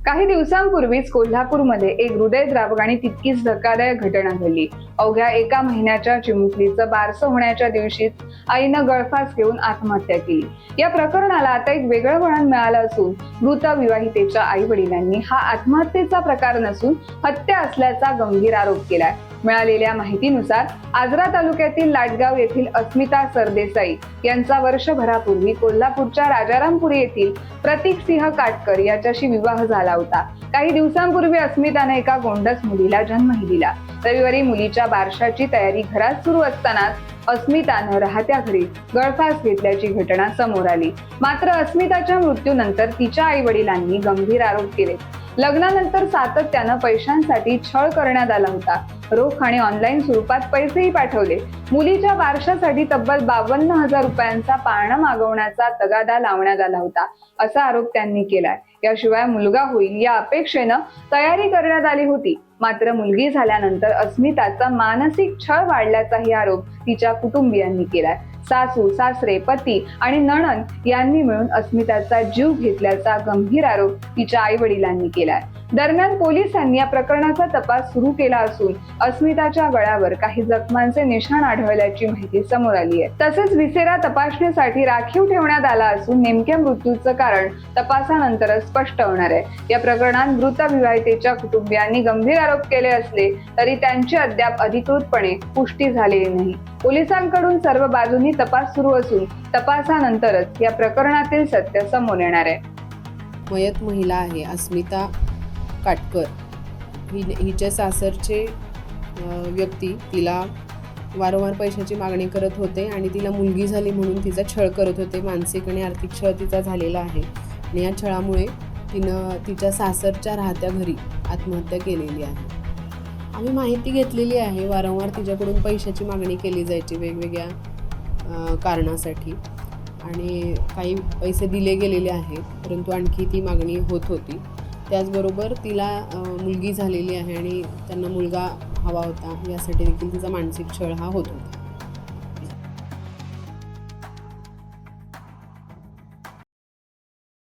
काही दिवसांपूर्वीच कोल्हापूरमध्ये एक हृदयद्रावक आणि तितकीच धक्कादायक घटना घडली। अवघ्या एका महिन्याच्या चिमुकलीचं बारसं होण्याच्या दिवशीच आईनं गळफास घेऊन आत्महत्या केली। या प्रकरणाला आता एक वेगळं वळण मिळालं असून मृत विवाहितेच्या आई वडिलांनी हा आत्महत्येचा प्रकार नसून हत्या असल्याचा गंभीर आरोप केलाय। मिळालेल्या माहितीनुसार आजरा तालुक्यातील लाटगाव येथील अस्मिता सरदेसाई यांचा वर्षभरापूर्वी कोल्हापूरच्या राजारामपुरी येथील प्रतीक सिंह काटकर याच्याशी विवाह झाला होता। काही दिवसांपूर्वी अस्मिताने एका गोंडस मुलीला जन्मही दिला। रविवारी मुलीच्या बारशाची तयारी घरात सुरू असतानाच अस्मितानं राहत्या घरी गळफास घेतल्याची घटना समोर आली। मात्र अस्मिताच्या मृत्यूनंतर तिच्या आई वडिलांनी गंभीर आरोप केले। लग्नानंतर सातत्यानं पैशांसाठी छळ करण्यात आला होता। रोख आणि ऑनलाईन स्वरूपात पैसेही पाठवले। मुलीच्या बारशासाठी तब्बल 52,000 रुपयांचा पाळणा मागवण्याचा तगादा लावण्यात आला होता, असा आरोप त्यांनी केलाय। याशिवाय मुलगा होईल या अपेक्षेनं तयारी करण्यात आली होती। मात्र मुलगी झाल्यानंतर अस्मिताचा मानसिक छळ वाढल्याचाही आरोप तिच्या कुटुंबियांनी केलाय। सासू, सासरे, पती आणि नणंद यांनी मिळून अस्मिताचा जीव घेतल्याचा गंभीर आरोप तिच्या आई वडिलांनी केलाय। दरम्यान पोलिसांनी या प्रकरणाचा तपास सुरू केला असून अस्मिताच्या गळ्यावर काही जखमांचे निशाण आढळल्याची माहिती समोर आली आहे। तसेच विसेरा तपासणीसाठी राखीव ठेवण्यात आला असून नेमक्या मृत्यूचं कारण तपासानंतरच स्पष्ट होणार आहे। या प्रकरणात मृत विवाहितेच्या कुटुंबियांनी गंभीर आरोप केले असले तरी त्यांची अद्याप अधिकृतपणे पुष्टी झालेली नाही। पोलिसांकडून सर्व बाजूंनी तपास सुरू असून तपासानंतरच या प्रकरणातील सत्य समोर येणार आहे। मयत महिला आहे अस्मिता काटकर। हिच्या सासरचे व्यक्ती तिला वारंवार पैशाची मागणी करत होते आणि तिला मुलगी झाली म्हणून तिचा छळ करत होते। मानसिक आणि आर्थिक छळ तिचा झालेला आहे आणि या छळामुळे तिनं तिच्या सासरच्या राहत्या घरी आत्महत्या केलेली आहे। आम्ही माहिती घेतलेली आहे, वारंवार तिच्याकडून पैशाची मागणी केली जायची वेगवेगळ्या कारणासाठी आणि काही पैसे दिले गेलेले आहेत, परंतु आणखी ती मागणी होत होती। त्याचबरोबर तिला मुलगी झालेली आहे आणि त्यांना मुलगा हवा होता, यासाठी देखील तिचा मानसिक छळ हा होत होता।